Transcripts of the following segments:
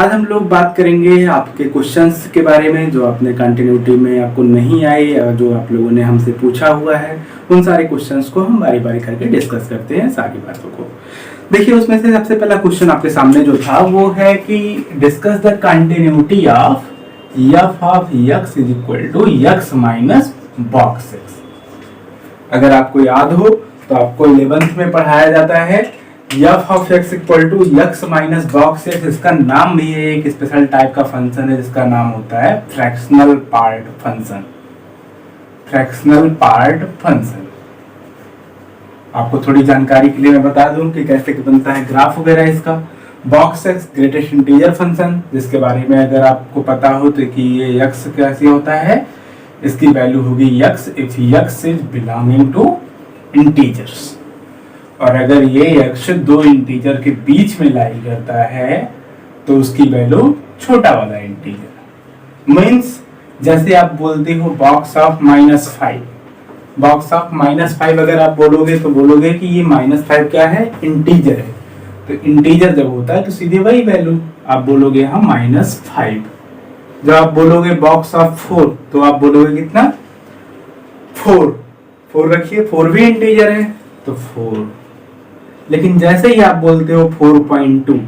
आज हम लोग बात करेंगे आपके क्वेश्चंस के बारे में जो आपने कंटिन्यूटी में आपको नहीं आए या जो आप लोगों ने हमसे पूछा हुआ है। उन सारे क्वेश्चंस को हम बारी बारी करके डिस्कस करते हैं सारी बातों को। देखिए उसमें से सबसे पहला क्वेश्चन आपके सामने जो था वो है कि discuss the continuity of f of x is equal to x minus box x। अगर आपको याद हो तो आपको 11th में पढ़ाया जाता है f of x equal to x minus box x। इसका नाम भी है, एक स्पेशल टाइप का फंक्शन है जिसका नाम होता है fractional part function. Fractional part function आपको थोड़ी जानकारी के लिए मैं बता दूं कि कैसे बनता है ग्राफ वगैरह इसका। Box x greatest integer function, जिसके बारे में अगर आपको पता हो तो कि ये x कैसे होता है, इसकी वैल्यू होगी x if x is belonging to integers. और अगर ये x दो इंटीजर के बीच में लाई करता है तो उसकी वैल्यू छोटा वाला इंटीजर। मीन्स जैसे आप बोलते हो बॉक्स ऑफ -5, बॉक्स ऑफ -5 अगर आप बोलोगे तो बोलोगे कि ये -5 क्या है, इंटीजर है। तो इंटीजर जब होता है तो सीधे वही वैल्यू आप बोलोगे हम -5। जब आप बोलोगे बॉक्स ऑफ 4 तो आप बोलोगे कितना, 4 रखिए, 4 भी इंटीजर है तो 4। लेकिन जैसे ही आप बोलते हो 4.2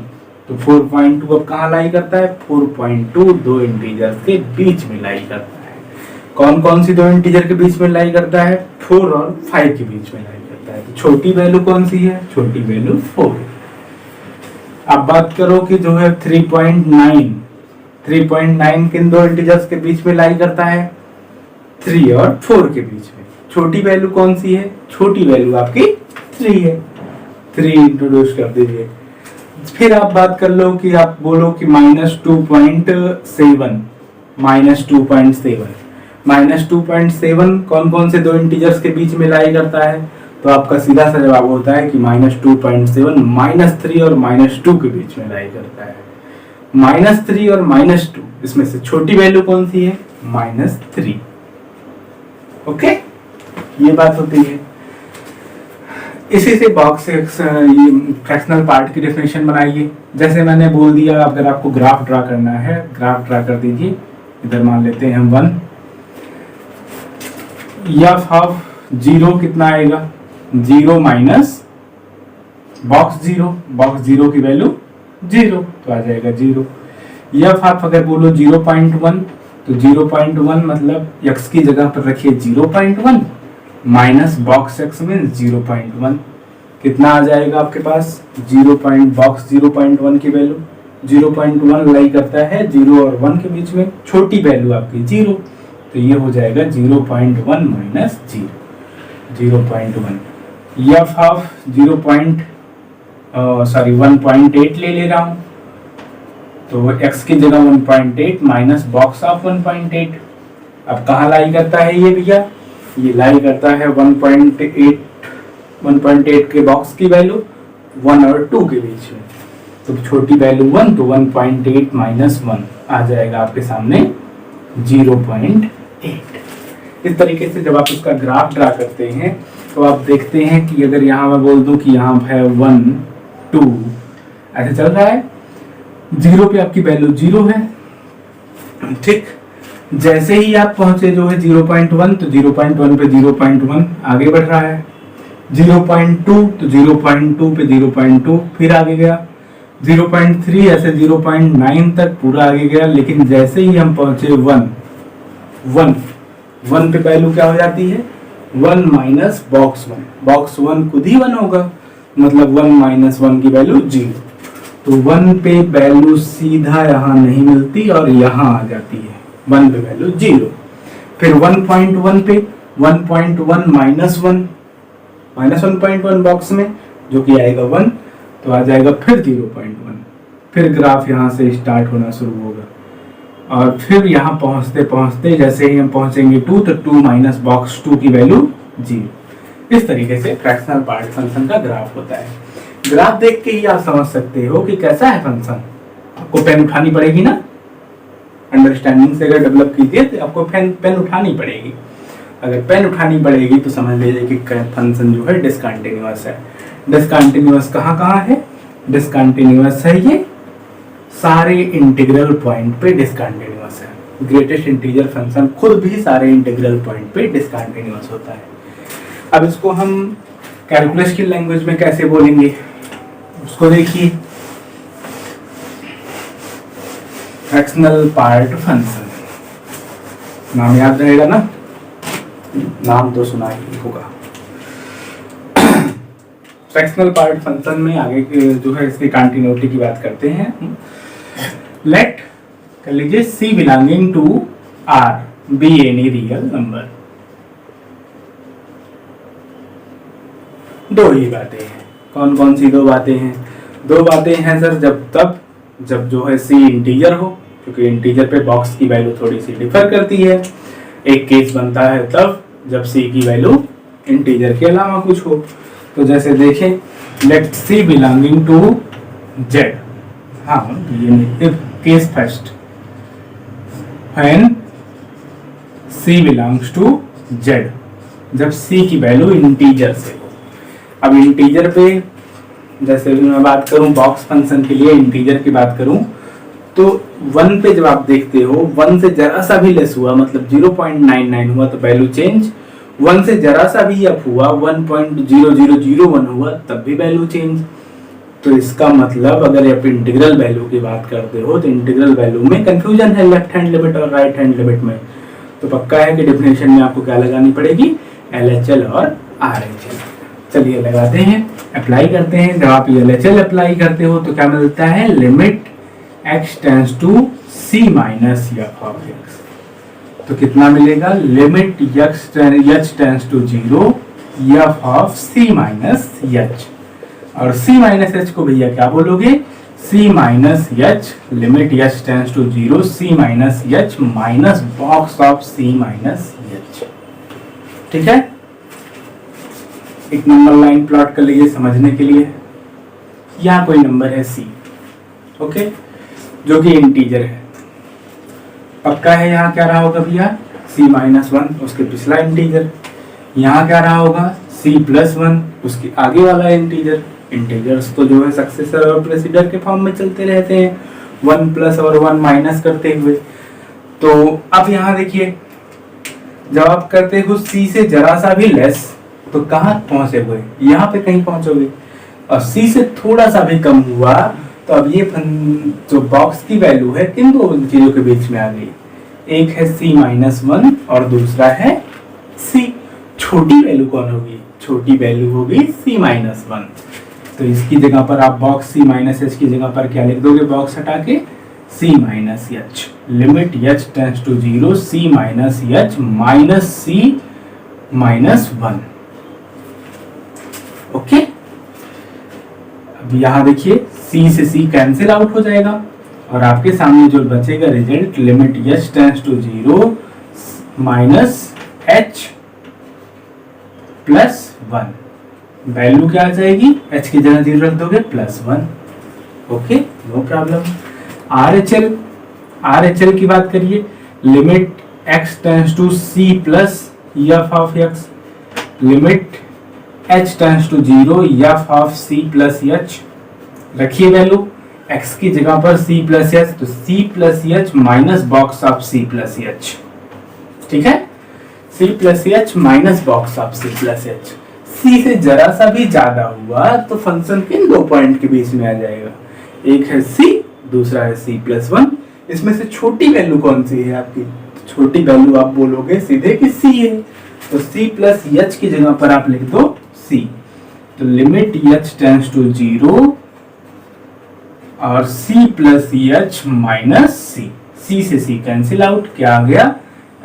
तो 4.2 अब कहाँ लाई करता है, 4.2 दो इंटीजर के बीच में लाई करता है। कौन कौन सी दो इंटीजर के बीच में लाई करता है, 4 और 5 के बीच में लाई करता है। तो छोटी वैल्यू कौन सी है, छोटी वैल्यू 4। अब बात करो कि जो है 3.9 किन दो इंटीजर्स के बीच में लाई करता है, 3 और 4 के बीच में। छोटी वैल्यू कौन सी है, छोटी वैल्यू आपकी 3 है। 3 इंट्रोड्यूस कर दीजिए। फिर आप बात कर लो कि आप बोलो कि -2.7 कौन कौन से दो इंटीजर्स के बीच में लाई करता है। तो आपका सीधा सा जवाब होता है कि -2.7 -3 और -2 के बीच में लाई करता है। -3 और -2 इसमें से छोटी वैल्यू कौन सी है, -3। ओके, ये बात होती है। इसी से बॉक्स फ्रैक्शनल पार्ट की डेफिनेशन बनाइए। जैसे मैंने बोल दिया, अगर आपको ग्राफ ड्रा करना है, ग्राफ ड्रा कर दीजिए। इधर मान लेते हैं हम 1। f ऑफ 0 कितना आएगा, 0 माइनस बॉक्स 0 की वैल्यू 0 तो आ जाएगा 0। f आप अगर बोलो 0.1 तो 0.1 मतलब x की जगह पर रखिए 0.1 माइनस बॉक्स x में 0.1 कितना आ जाएगा आपके पास, बॉक्स 0.1 की वैल्यू 0.1 लाई करता है 0 और 1 के बीच में, छोटी वैल्यू आपकी 0 तो ये हो जाएगा 0.1 माइनस 0.1। f ऑफ 1.8 ले रहा हूं तो x की जगह 1.8 माइनस बॉक्स ऑफ 1.8। अब कहाँ लाई करता है ये भैया, ये लाई करता है 1.8 के बॉक्स की वैल्यू 1 और 2 के बीच में। तो छोटी वैल्यू 1 तो 1.8 माइनस 1 आ जाएगा आपके सामने 0.8। इस तरीके से जब आप उसका ग्राफ ड्रा करते हैं तो आप देखते हैं कि अगर यहाँ मैं बोल दूं कि यहाँ है 1 2 ऐसे चल रहा है, 0 पे आपकी वैल्यू 0 है, ठीक। जैसे ही आप पहुंचे जो है 0.1 तो 0.1 पे 0.1 आगे बढ़ रहा है, 0.2 तो 0.2 पे 0.2 फिर आगे गया, 0.3 ऐसे 0.9 तक पूरा आगे गया। लेकिन जैसे ही हम पहुंचे 1 पे वैल्यू क्या हो जाती है, 1 माइनस बॉक्स 1 खुद ही 1 होगा, मतलब 1 माइनस 1 की वैल्यू 0। तो 1 पे वैल्यू सीधा यहाँ नहीं मिलती और यहाँ आ जाती है, 1 पे वैल्यू 0। फिर 1.1 पे 1.1 माइनस 1.1 बॉक्स में जो कि आएगा 1 तो आ जाएगा फिर 0.1। फिर ग्राफ यहाँ से स्टार्ट होना शुरू होगा और फिर यहाँ पहुँचते पहुँचते जैसे ही हम पहुँचेंगे 2 तो 2 माइनस बॉक्स 2 की वैल्यू 0। इस तरीके से फ्रैक्शनल पार्ट फंक्शन का ग्राफ होता है। ग्राफ देख के ही आप समझ सकते हो कि कैसा है फंक्शन। आपको पेन उठानी पड़ेगी ना, अंडरस्टैंडिंग से अगर डेवलप कीजिए तो आपको पेन उठानी पड़ेगी। अगर पेन उठानी पड़ेगी तो समझ लीजिए कि फंक्शन जो है डिसकंटिन्यूअस है। डिसकंटिन्यूअस कहाँ कहाँ है, डिसकंटिन्यूअस है ये सारे इंटीग्रल पॉइंट पे डिसकंटिन्यूअस है। ग्रेटेस्ट इंटीजर फंक्शन खुद भी सारे इंटीग्रल पॉइंट पे डिसकंटिन्यूअस होता है। अब इसको हम कैलकुलस की लैंग्वेज में कैसे बोलेंगे उसको देखिए। फ्रैक्शनल पार्ट फंक्शन, नाम याद रहेगा ना, नाम तो सुना ही होगा। फ्रैक्शनल पार्ट फंक्शन में आगे जो है इसकी कंटिन्यूटी की बात करते हैं। लेट कर लीजिए c belonging to R be any real number. दो ही बातें हैं। कौन कौन सी दो बातें हैं? दो बातें हैं सर, जब जो है सी इंटीजर हो, क्योंकि इंटीजर पे बॉक्स की वैल्यू थोड़ी सी डिफर करती है। एक केस बनता है तब जब सी की वैल्यू इंटीजर के अलावा कुछ हो। तो जैसे देखें let C belonging to Z, हाँ ये case first, when C belongs to Z, जब सी की वैल्यू इंटीजर से हो। अब इंटीजर पे जैसे मैं बात करूं बॉक्स फंक्शन के लिए, इंटीजर की बात करूं तो 1 पे जब आप देखते हो 1 से जरा सा भी लेस हुआ, मतलब 0.99 हुआ तो वैल्यू चेंज। 1 से जरा सा भी अप हुआ, 1.0001 हुआ तब भी वैल्यू चेंज। तो इसका मतलब अगर आप इंटीग्रल वैल्यू की बात करते हो तो इंटीग्रल वैल्यू में कंफ्यूजन है लेफ्ट हैंड लिमिट और राइट हैंड लिमिट में। तो पक्का है कि डेफिनेशन में आपको क्या लगानी पड़ेगी, LHL और RHL। चलिए लगाते हैं, अप्लाई करते हैं। जब आप LHL अप्लाई करते हो तो क्या मिलता है, limit x tends to c minus f of x। तो कितना मिलेगा, limit h tends to 0 f of c minus h। और c माइनस h को भैया क्या बोलोगे, c minus h limit h tends to 0 c minus h minus box of c minus h। ठीक है, एक नंबर लाइन प्लॉट कर लीजिए समझने के लिए। यहाँ कोई नंबर है c, ओके, जो कि इंटीजर है। पक्का है यहाँ क्या रहा होगा भैया, c माइनस 1 उसके पिछला इंटीजर। यहाँ क्या रहा होगा, c प्लस 1 उसके आगे वाला इंटीजर। इंटीजर्स तो जो है सक्सेसर और प्रेसिडर के फॉर्म में चलते रहते हैं, 1 प्लस और 1 माइनस करते हुए। तो अब यहाँ देखिए जब आप करते हो c से जरा सा भी लेस तो कहाँ पहुंचे हुए, यहाँ पे कहीं पहुंचोगे। और c से थोड़ा सा भी कम हुआ तो अब ये जो बॉक्स की वैल्यू है किन दो चीजों के बीच में आ गई, एक है c माइनस 1 और दूसरा है c। छोटी वैल्यू कौन होगी, छोटी वैल्यू होगी c माइनस 1। तो इसकी जगह पर आप बॉक्स c माइनस h की जगह पर क्या लिख दोगे, बॉक्स हटा के c minus h, limit h tends to 0 c minus h minus c minus 1। Okay, अब यहाँ देखिए c से c कैंसिल आउट हो जाएगा और आपके सामने जो बचेगा result, limit h tends to 0 minus h plus 1। Value क्या आ जाएगी, h की जगह 0 रख दोगे plus 1। Okay, no problem. RHL की बात करिए, limit x tends to c plus f of x, limit h tends to 0 f of c plus h। रखिए वैल्यू x की जगह पर c प्लस h, तो c plus h minus box of c plus h। ठीक है, c plus h minus box of c plus h। c से जरा सा भी ज्यादा हुआ तो फंक्शन किन दो पॉइंट के बीच में आ जाएगा, एक है c, दूसरा है c प्लस 1। इसमें से छोटी वैल्यू कौन सी है आपकी, छोटी वैल्यू आप बोलोगे सीधे कि c है, तो c प्लस h की जगह पर आप लिख दो c। तो लिमिट h टेंड्स टू 0 और c plus h minus c, c से c कैंसिल आउट, क्या आ गया,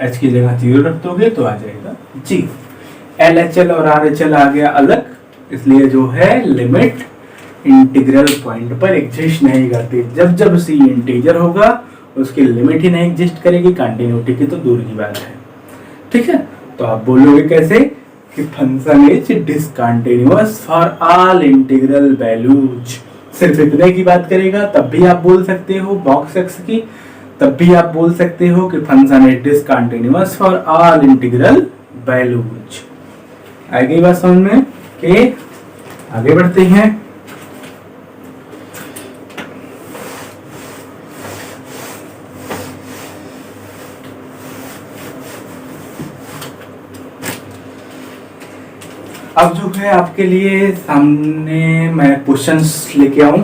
h की जगह 0 रख दोगे तो आ जाएगा g। LHL और RHL आ गया अलग, इसलिए जो है लिमिट इंटीग्रल पॉइंट पर एग्जिस्ट नहीं करती। जब जब c इंटीजर होगा उसकी लिमिट ही नहीं एग्जिस्ट करेगी, कंटिन्यूटी की तो दूर की बात है। ठीक है, तो आप बोलोगे कैसे कि function is discontinuous for all integral values. सिर्फ इतने की बात करेगा तब भी आप बोल सकते हो बॉक्स x की, तब भी आप बोल सकते हो कि function is discontinuous for all integral values. आ गई बात समझ में कि आगे बढ़ते हैं। अब जो है आपके लिए सामने मैं क्वेश्चंस लेके आऊं,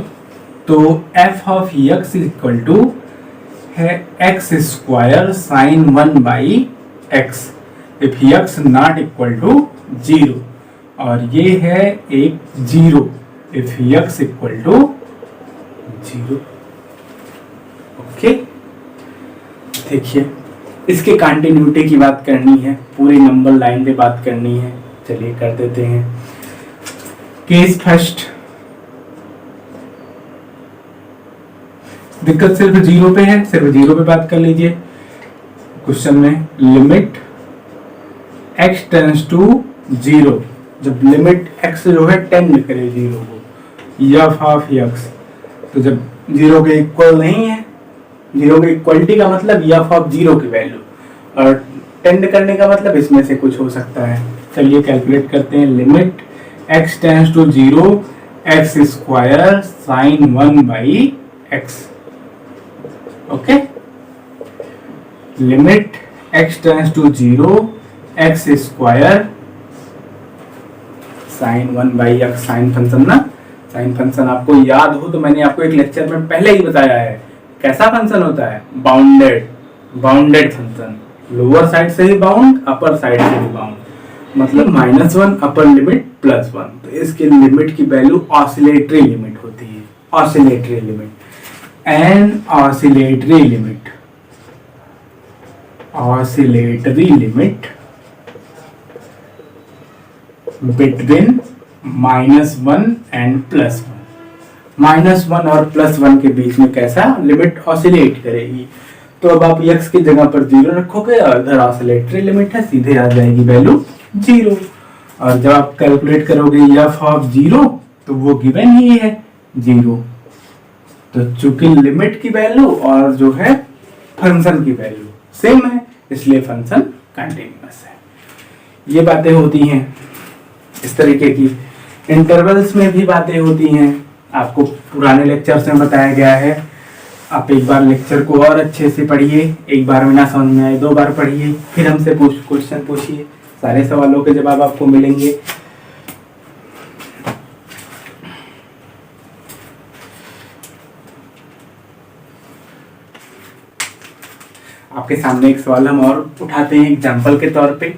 तो f of x equal to है x square sine 1 by x if x not equal to 0, और ये है एक 0 if x equal to 0। Okay, देखिए इसके कंटिन्यूटी की बात करनी है, पूरी नंबर लाइन पे बात करनी है। चलिए कर देते हैं। केस फर्स्ट, दिक्कत सिर्फ 0 पे है, सिर्फ 0 पे बात कर लीजिए। क्वेश्चन में लिमिट x टेंड्स टू 0, जब लिमिट x जो है टेंड करे 0 को, f ऑफ x, तो जब 0 के इक्वल नहीं है, 0 के इक्वलिटी का मतलब f ऑफ 0 की वैल्यू, और टेंड करने का मतलब इसमें से कुछ हो सकता है। चलिए कैलकुलेट करते हैं। Limit x tends to 0 x square sine 1 by x. Okay, limit x tends to 0 x square sine 1 by x. Sine function ना, साइन फंक्शन आपको याद हो तो मैंने आपको एक लेक्चर में पहले ही बताया है कैसा फंक्शन होता है, बाउंडेड फंक्शन। लोअर साइड से ही बाउंड, अपर साइड से ही बाउंड, मतलब -1 अपर लिमिट +1। तो इसके लिमिट की वैल्यू ऑसिलेटरी लिमिट होती है, oscillatory limit. An oscillatory limit between -1 and +1। -1 और +1 के बीच में कैसा लिमिट ऑसिलेट करेगी। तो अब आप x की जगह पर 0 रखोगे और इधर ऑसिलेटरी लिमिट है, सीधे आ जाएगी वैल्यू 0। और जब आप कैलकुलेट करोगे f ऑफ 0 तो वो गिवन ही है 0। तो चूंकि लिमिट की वैल्यू और जो है फंक्शन की वैल्यू सेम है, इसलिए फंक्शन कंटिन्यूअस है। ये बातें होती हैं इस तरीके की। इंटरवल्स में भी बातें होती हैं, आपको पुराने लेक्चर्स में बताया गया है। आप एक बार लेक्चर को और अच्छे से पढ़िए, एक बार में ना समझ में आए 2 बार पढ़िए, फिर हमसे क्वेश्चन पूछिए, सारे सवालों के जवाब आपको मिलेंगे। आपके सामने एक सवाल हम और उठाते हैं एग्जांपल के तौर पे।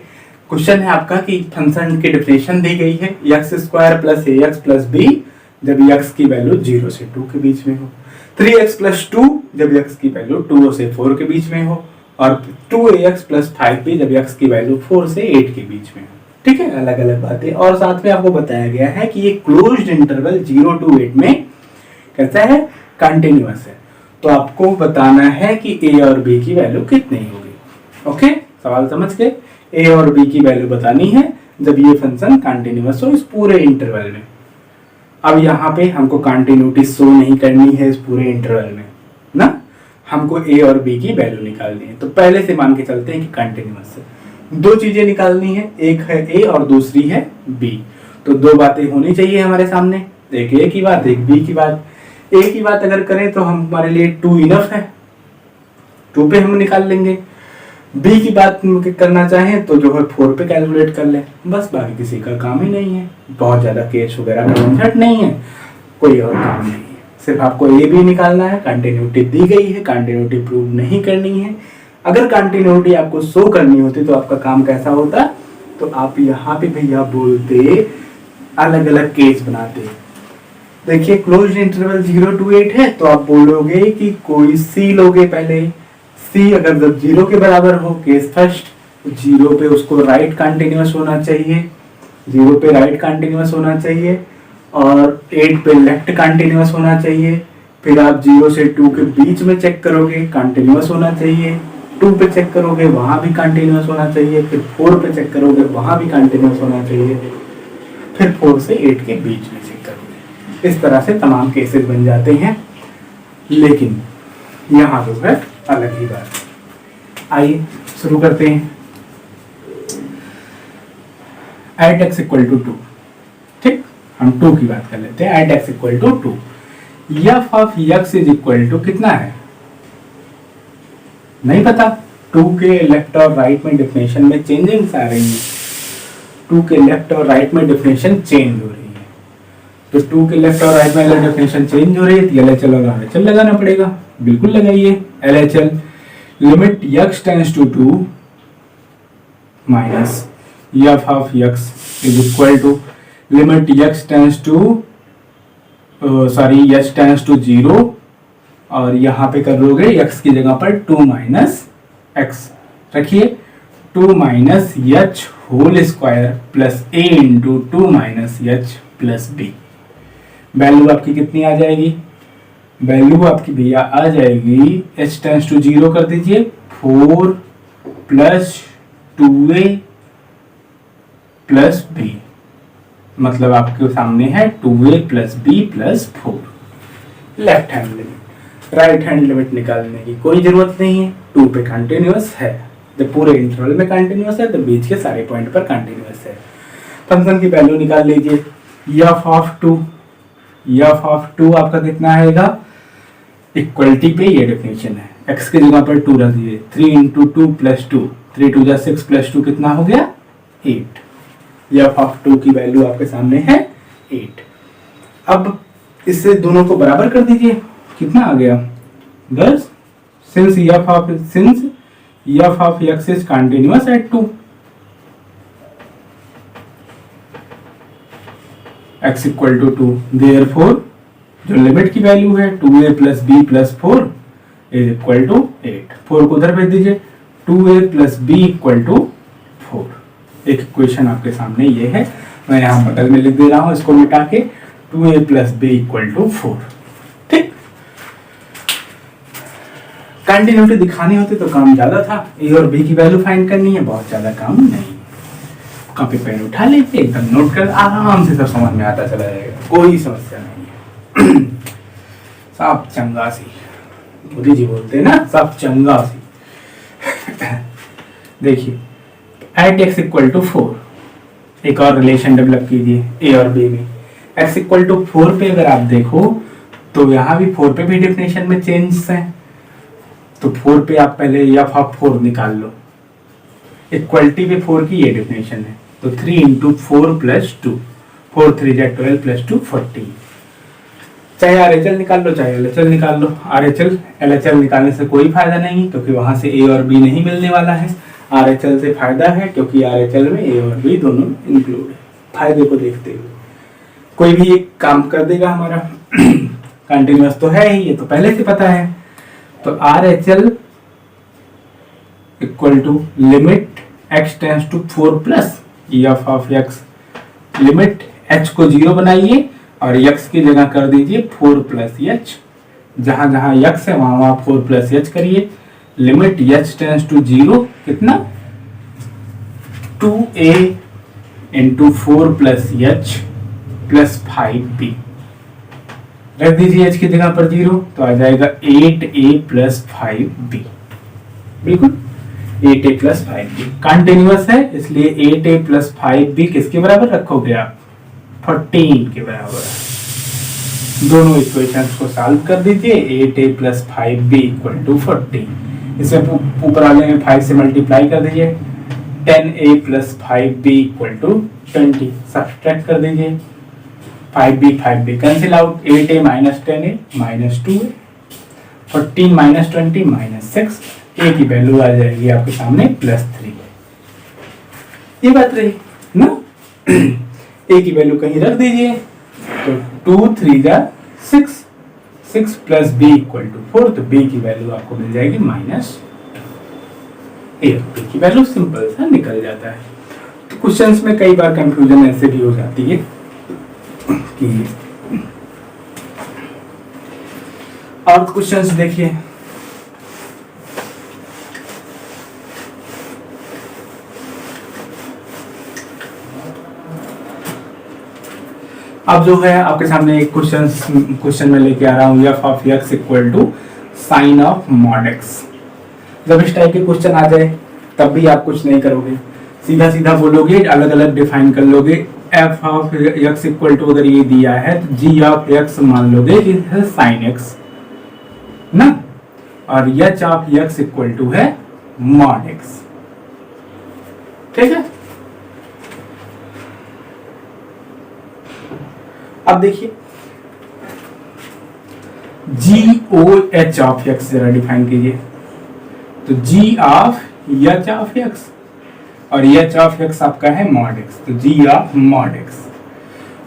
क्वेश्चन है आपका कि फंक्शन की डेफिनेशन दी गई है x square plus ax plus b जब x की वैल्यू 0 से 2 के बीच में हो, 3x प्लस 2 जब x की वैल्यू 2 से 4 के बीच में हो, और 2ax प्लस 5b जब x की वैल्यू 4 से 8 के बीच में हो। ठीक है, अलग अलग बातें। और साथ में आपको बताया गया है कि ये क्लोज्ड इंटरवल 0 to 8 में कैसा है, कंटिन्यूअस है। तो आपको बताना है कि a और b की वैल्यू कितनी होगी। ओके, सवाल समझ के a और b की वैल्यू बतानी है जब ये फंक्शन कंटिन्यूअस हो इस पूरे इंटरवल में। अब यहाँ पे हमको कंटिन्यूटी शो नहीं करनी है इस पूरे इंटरवल में ना, हमको a और b की वैल्यू निकालनी है। तो पहले से मान के चलते हैं कि कंटिन्यूअस है। 2 चीजें निकालनी है, एक है a और दूसरी है b। तो 2 बातें होनी चाहिए हमारे सामने, एक a की बात, एक b की बात। a की बात अगर करें तो हमारे लिए 2 इनफ है, 2 पे हम निकाल लेंगे। b की बात करना चाहें तो जो है 4 पे कैलकुलेट कर लें, बस। बाकी किसी का काम ही नहीं है, बहुत ज्यादा केस वगैरह का झंझट नहीं है, कोई और काम नहीं है। सिर्फ आपको a b निकालना है, कंटिन्यूटी दी गई है, कंटिन्यूटी प्रूव नहीं करनी है। अगर कंटिन्यूटी आपको शो करनी होती तो आपका काम कैसा होता, तो आप यहाँ पे भैया बोलते अलग अलग केस बनाते। देखिए क्लोज्ड इंटरवल 0 to 8 है, तो आप बोलोगे कि कोई c लोगे पहले। c अगर जब 0 के बराबर हो, केस फर्स्ट, 0 पे उसको राइट कंटिन्यूअस होना चाहिए, 0 पे राइट कंटिन्यूअस होना चाहिए, और 8 पे लेफ्ट कंटिन्यूअस होना चाहिए। फिर आप 0 से 2 के बीच में चेक करोगे, कंटिन्यूअस होना चाहिए। 2 पे चेक करोगे, वहां भी कंटिन्यूअस होना चाहिए। फिर 4 पे चेक करोगे, वहां भी कंटिन्यूअस होना चाहिए। फिर 4 से 8 के बीच में चेक करोगे। इस तरह से तमाम केसेस बन जाते हैं, लेकिन यहाँ तो है अलग ही बात। आइए शुरू करते हैं। एट एक्स इक्वल टू 2, ठीक, हम 2 की बात कर लेते हैं। At x equal to 2, f of x is equal to कितना है, नहीं पता। 2 के लेफ्ट और राइट में डेफिनेशन में चेंजिंग्स आ रही हैं। टू के लेफ्ट और राइट में डेफिनेशन चेंज हो रही है। तो टू के लेफ्ट और राइट में अगर डेफिनेशन चेंज हो रही है तो LHL और RHL लगाना पड़ेगा। बिल्कुल लगाइए। LHL limit x tends to 2 minus f of x is equal to limit x tends to h tends to 0 और यहाँ पे कर लोगे x की जगह पर 2 माइनस x रखिए। 2 minus h whole square plus a into 2 minus h plus b। Value आपकी कितनी आ जाएगी? वैल्यू आपकी भैया आ जाएगी h टेंस टू 0 कर दीजिए 4 प्लस 2a प्लस b, मतलब आपके सामने है 2a plus b plus 4। Left hand limit. Right hand limit निकालने की कोई जरूरत नहीं है, 2 पे कंटिन्यूअस है, जब पूरे इंटरवल में कंटिन्यूअस है तो बीच के सारे पॉइंट पर कंटिन्यूअस है। फंक्शन की वैल्यू निकाल लीजिए। f ऑफ 2 आपका कितना आएगा? इक्वलिटी पे ये डेफिनेशन है, x की जगह पर 2 रख दीजिए। 3 इंटू 2 प्लस 2, 3 2 जा 6 प्लस 2 कितना हो गया? 8। f ऑफ 2 की वैल्यू आपके सामने है 8। अब इससे दोनों को बराबर कर दीजिए, कितना आ गया 10। Since f of x is continuous at 2, x equal to 2, therefore जो लिमिट की वैल्यू है 2a plus b plus 4 is equal to 8। 4 को उधर भेज दीजिए, 2a plus b equal to 4। एक इक्वेशन आपके सामने ये है, मैं यहाँ बगल में लिख दे रहा हूँ इसको मिटा के, 2a plus b equal to 4। ठीक, कंटिन्यूटी दिखानी होती तो काम ज्यादा था, a और b की वैल्यू फाइंड करनी है, बहुत ज्यादा काम नहीं। कॉपी पेन उठा लीजिए, एकदम नोट कर, आराम से सब समझ में आता चला जाएगा, कोई समस्या नहीं है। सब चंगा सी, मोदी जी बोलते हैं ना, सब चंगा सी। देखिए एट x इक्वल टू 4 एक और रिलेशन डेवलप कीजिए a और b में। x इक्वल टू 4 पे अगर आप देखो तो यहाँ भी 4 पे भी डेफिनेशन में चेंज है, तो 4 पे आप पहले f ऑफ 4 निकाल लो। इक्वलिटी पे 4 की ये डेफिनेशन है, तो 3 इंटू 4 प्लस 2, 4 3 जा 12 प्लस 2 14। चाहे RHL निकाल लो चाहे LHL निकाल लो। LHL निकालने से कोई फायदा नहीं क्योंकि वहां से a और b नहीं मिलने वाला है। RHL से फायदा है क्योंकि RHL में a और b दोनोल इंक्लूड है। फायदे को देखते हुए कोई भी एक काम कर देगा हमारा। कंटिन्यूअस तो है ही, ये तो पहले से पता है। तो RHL equal to limit x tends to 4 plus f of x, limit h को 0 बनाइए और x की जगह कर दीजिए 4 प्लस h, जहां जहां x है वहां वहां 4 प्लस h करिए। लिमिट h टेंस टू 0 कितना 2a into 4 plus h plus 5b, रख दीजिए h की जगह पर 0 तो आ जाएगा 8a प्लस 5b। बिल्कुल 8a प्लस 5b कंटिन्यूअस है, इसलिए 8a प्लस 5b किसके बराबर रखोगे आप? 14 के बराबर। दोनों इक्वेशंस को सॉल्व कर दीजिए, 8a plus 5b equal to 14। इसे ऊपर वाले में 5 से मल्टीप्लाई कर दीजिए, 10a plus 5b equal to 20। Subtract कर दीजिए, 5b cancel out, 8a minus 10a minus 2a, 14 minus 20 minus 6, a की वैल्यू आ जाएगी आपके सामने प्लस 3। ये बात रही ना। a की वैल्यू कहीं रख दीजिए, तो 2 3 जा 6, 6 प्लस b इक्वल टू 4, तो b की वैल्यू आपको मिल जाएगी माइनस 8। b की वैल्यू सिंपल सा निकल जाता है। तो क्वेश्चंस में कई बार कंफ्यूजन ऐसे भी हो जाती है कि, और क्वेश्चंस देखिए अब जो है आपके सामने एक क्वेश्चन में लेके आ रहा हूँ, f of x equal to sine of mod x। जब इस टाइप के क्वेश्चन आ जाए तब भी आप कुछ नहीं करोगे, सीधा सीधा बोलोगे, अलग अलग डिफाइन कर लोगे। f of x equal to अगर ये दिया है तो g ऑफ x मान लोगे कि है साइन x ना, और h of x equal to है मॉड x। ठीक है, अब देखिए g o h of x जरा डिफाइन कीजिए। तो g of h of x और एच ऑफ एक्स आपका है मॉड एक्स, तो जी ऑफ मॉड एक्स।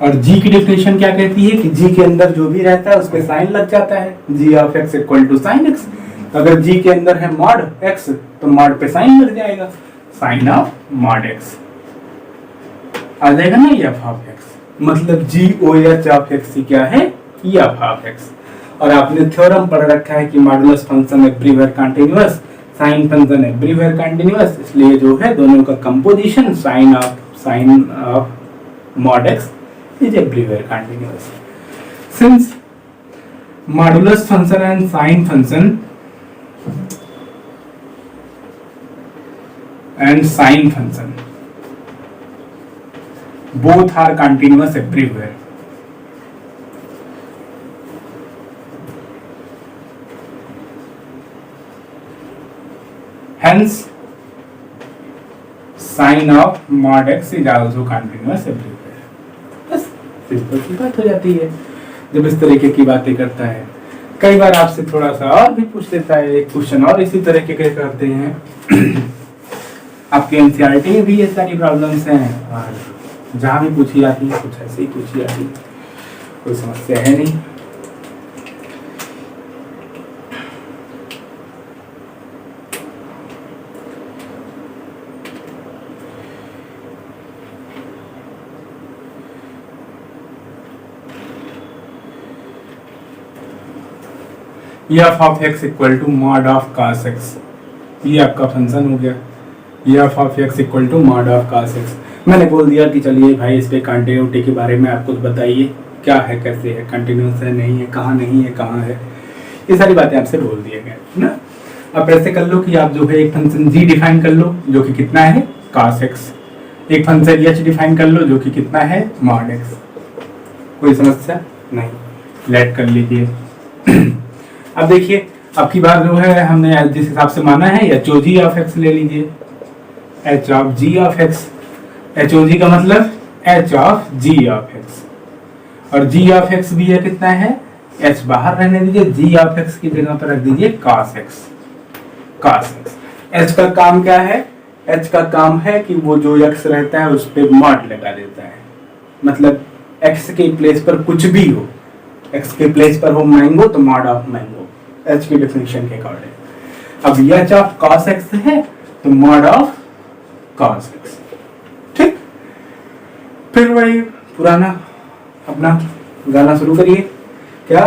और जी की डेफिनेशन क्या कहती है कि जी के अंदर जो भी रहता है उस पे साइन लग जाता है, जी of x equal to sine x. अगर जी के अंदर है मॉड एक्स तो मॉड पे साइन लग जाएगा, साइन ऑफ मॉड एक्स आ जाएगा ना एफ ऑफ एक्स। मतलब जी ओ एच ऑफ एक्स क्या है, एफ ऑफ एक्स। और आपने थ्योरम पढ़ रखा है कि modulus function everywhere continuous, sine function everywhere continuous, इसलिए जो है दोनों का composition sine of mod x is everywhere continuous. Since modulus function and sine function and sine function both are continuous everywhere, hence sine of mod x is also continuous everywhere। बस simple सी बात हो जाती है जब इस तरीके की बातें करता है। कई बार आपसे थोड़ा सा और भी पूछ लेता है, एक क्वेश्चन और इसी तरीके के करते हैं। आपके एनसीईआरटी में भी ये सारी प्रॉब्लम्स हैं और जहाँ भी पूछी जाती है कुछ ऐसे ही पूछी जाती है, कोई समस्या है नहीं। F of x equal to mod of cos x, ये आपका फंक्शन हो गया। F of x equal to mod of cos x. मैंने बोल दिया कि चलिए भाई इस पे कंटिन्यूटी के बारे में आप कुछ बताइए, क्या है, कैसे है, कंटिन्यूस है, नहीं है, कहाँ नहीं है, कहाँ है, ये सारी बातें आपसे बोल दिए गए ना। अब ऐसे कर लो कि आप जो है एक फंक्शन जी डिफाइन कर लो जो कि कितना है कॉस एक्स, एक फंक्शन एच डिफाइन कर लो जो कि कितना है मॉड एक्स। कोई समस्या नहीं, लेट कर लीजिए। अब देखिए अब की बार जो है हमने जिस हिसाब से माना है h o g of x ले लीजिए, h of g of x. H o g का मतलब h of g of x, और जी ऑफ एक्स भी है कितना है, एच बाहर रहने दीजिए, जी ऑफ एक्स की जगह पर रख दीजिए cos x. Cos x H का काम क्या है, एच का काम है कि वो जो एक्स रहता है उस पर मॉड लगा देता है। मतलब एक्स के प्लेस पर कुछ भी हो, एक्स के प्लेस पर हो मैंगो तो मॉड ऑफ मैंगो, एच की डेफिनेशन के अकॉर्डिंग। अब एच ऑफ कॉस एक्स है तो मॉड ऑफ कॉस एक्स, ठीक। फिर वही पुराना अपना गाना शुरू करिए, क्या,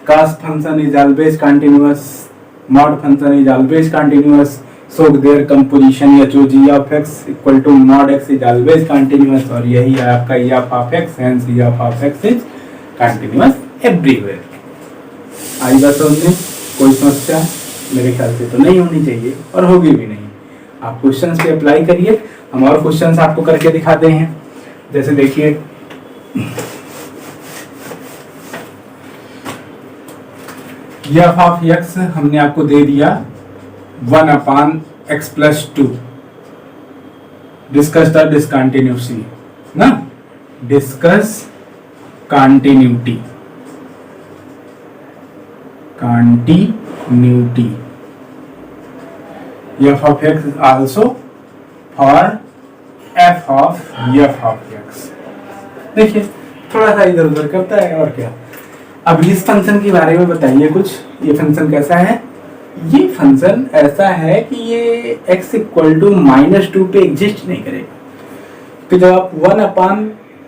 cos function is always continuous, mod function is always continuous, so there composition h o g of x equal to mod x is always continuous. और यही है आपका f of x, hence f of x is continuous everywhere. आई बात समझ, कोई समस्या मेरे ख्याल से तो नहीं होनी चाहिए और होगी भी नहीं। आप क्वेश्चंस पे अप्लाई करिए, हम और क्वेश्चंस आपको करके दिखाते हैं। जैसे देखिए एफ ऑफ एक्स हमने आपको दे दिया 1/x+2, डिस्कस द डिसकंटिन्यूटी ना, discuss continuity, continuity f of x is also for f of x। देखिए थोड़ा सा इधर उधर करता है और क्या। अब इस फंक्शन के बारे में बताइए कुछ, ये फंक्शन कैसा है। ये फंक्शन ऐसा है कि ये x इक्वल टू -2 पे एग्जिस्ट नहीं करेगा। तो जब आप 1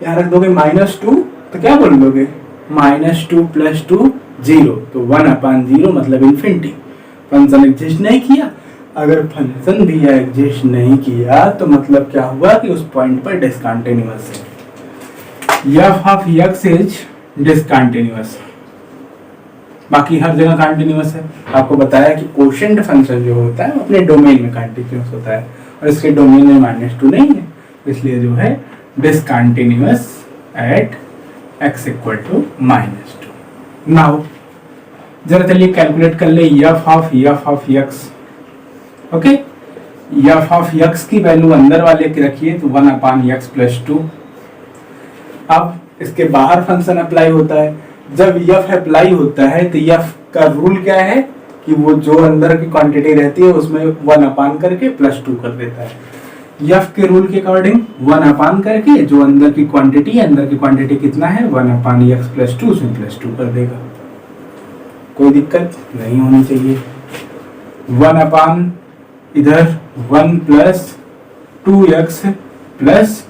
यहाँ रख दोगे -2 तो क्या बोल दोगे, -2 + 2 0, तो 1/0 मतलब इन्फिनिटी। फंक्शन एग्जिस्ट नहीं किया। अगर फंक्शन भी एग्जिस्ट नहीं किया तो मतलब क्या हुआ कि उस पॉइंट पर डिसकंटिन्यूअस है। F of x is discontinuous, बाकी हर जगह कंटिन्यूअस है। आपको बताया कि कोशेंट फंक्शन जो होता है अपने डोमेन में कंटिन्यूअस होता है और इसके डोमेन में -2 नहीं है, इसलिए जो है discontinuous at x equal to -2। Now जरा चलिए कैलकुलेट कर ले f of x। Okay, f of x की वैल्यू अंदर वाले की रखिए तो 1/x + 2। अब इसके बाहर फंक्शन अप्लाई होता है। जब यफ अप्लाई होता है तो यफ का रूल क्या है कि वो जो अंदर की क्वांटिटी रहती है उसमें 1 अपान करके +2 कर देता है। यफ के रूल के अकॉर्डिंग 1 अपान करके जो अंदर की क्वांटिटी कितना है 1 अपान x + 2 उसमें +2 कर देगा। कोई दिक्कत नहीं होनी चाहिए। 1 अपान इधर 1 + 2x +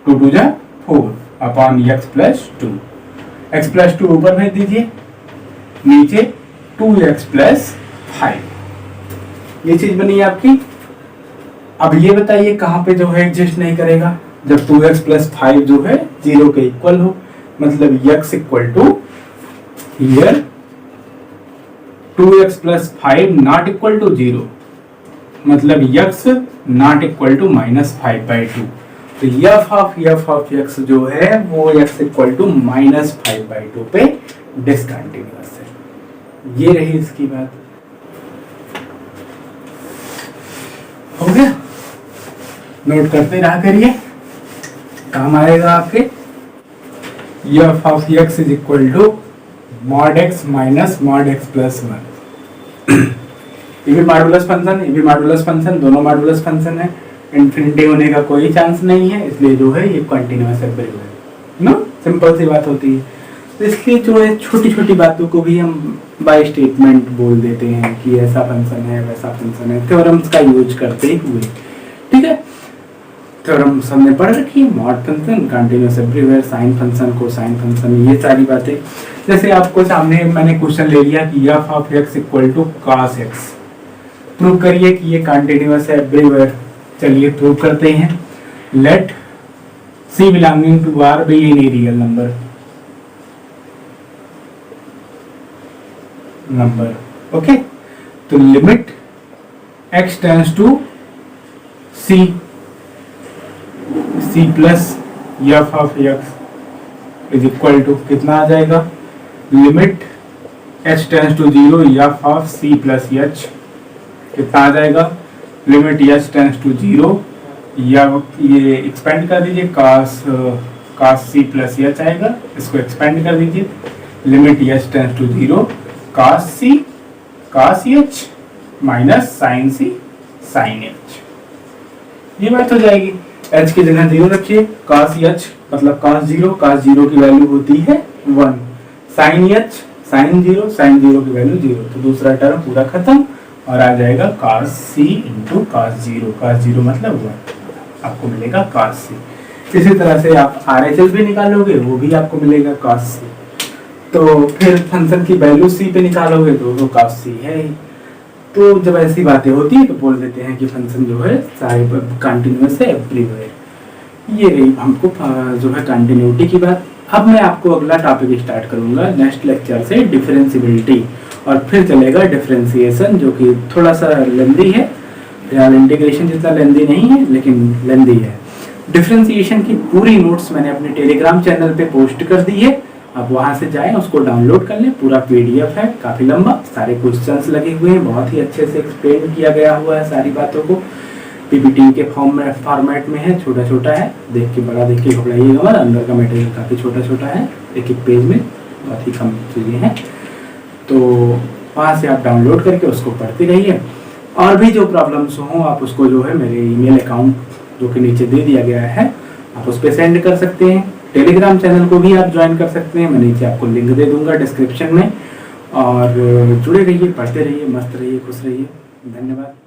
2 2 जा 4 अपान x + 2। x + 2 ऊपर भेज दीजिए, नीचे 2x + 5। ये चीज बनी आपकी। अब ये बताइए कहाँ पे जो है एग्जिस्ट नहीं करेगा, जब 2x + 5 जो है 0 के इक्वल हो। मतलब x = here 2x + 5 not equal to 0, मतलब x नॉट इक्वल टू -5/2। तो f ऑफ x जो है वो x = -5/2 पे डिसकंटिन्यूअस है। ये रही इसकी बात। हो गया, नोट करते रहा करिए, काम आएगा आपके। f of x = mod x - mod x + 1। ये भी मॉडुलस फंक्शन, दोनों मॉडुलस फंक्शन है। इन्फिनिटी होने का कोई चांस नहीं है, इसलिए जो है ये कंटिन्यूअस है ना, सिंपल सी बात होती है। तो इसलिए जो है छोटी छोटी बातों को भी हम बाय स्टेटमेंट बोल देते हैं कि ऐसा फंक्शन है वैसा फंक्शन है, थ्योरम्स का यूज करते हुए। ठीक है, थ्योरम्स हमने पढ़ रखी है, mod function, continuous everywhere, sine function, cosine function, ये सारी बातें। जैसे आपको सामने मैंने क्वेश्चन ले लिया कि f of x = cos x, prove करिए कि ये कंटिन्यूअस है एवरीवेयर। चलिए प्रूव करते हैं। Let c belonging to r be any real number. Okay, तो limit x tends to c plus f of x is equal to कितना आ जाएगा, limit h tends to 0 f of c plus h कितना आ जाएगा, limit h tends to 0 या ये expand कर दीजिए, cos c प्लस h आएगा, इसको एक्सपेंड कर दीजिए, limit h tends to 0 cos h minus sin c sin h। ये बात हो जाएगी। h की जगह 0 रखिए, cos h मतलब cos 0 की वैल्यू होती है 1, sin h sin 0 की वैल्यू 0, तो दूसरा टर्म पूरा खत्म और आ जाएगा cos c × cos 0 मतलब 1, आपको मिलेगा cos c। इसी तरह से आप RHS भी निकालोगे, वो भी आपको मिलेगा cos c। तो फिर फंक्शन की वैल्यू c पे निकालोगे तो वो cos c है ही। तो जब ऐसी बातें होती है तो बोल देते हैं कि फंक्शन जो है सारे कंटिन्यूअस है एवरीवेयर। ये रही हमको जो है कंटिन्यूटी की बात। अब मैं आपको अगला टॉपिक स्टार्ट करूंगा नेक्स्ट लेक्चर से, डिफरेंशिएबिलिटी, और फिर चलेगा डिफरेंशिएशन, जो कि थोड़ा सा लेंदी है। फिलहाल इंटीग्रेशन जितना लेंदी नहीं है लेकिन लेंदी है। डिफरेंशिएशन की पूरी नोट्स मैंने अपने टेलीग्राम चैनल पे पोस्ट कर दी है, आप वहां से जाएं, उसको डाउनलोड कर लें। पूरा PDF है, काफी लंबा, सारे क्वेश्चंस लगे हुए हैं, बहुत ही अच्छे से एक्सप्लेन किया गया हुआ है सारी बातों को। PPT के फॉर्मेट में है, छोटा छोटा है, देख के बड़ा देख के घबराइएगा मत, अंदर का मटेरियल काफी छोटा छोटा है, एक पेज में बहुत ही कम चीजें हैं। तो वहाँ से आप डाउनलोड करके उसको पढ़ते रहिए। और भी जो प्रॉब्लम्स हों आप उसको जो है मेरे ईमेल अकाउंट जो कि नीचे दे दिया गया है, आप उस पर सेंड कर सकते हैं। टेलीग्राम चैनल को भी आप ज्वाइन कर सकते हैं, मैं नीचे आपको लिंक दे दूंगा डिस्क्रिप्शन में। और जुड़े रहिए, पढ़ते रहिए, मस्त रहिए, खुश रहिए। धन्यवाद।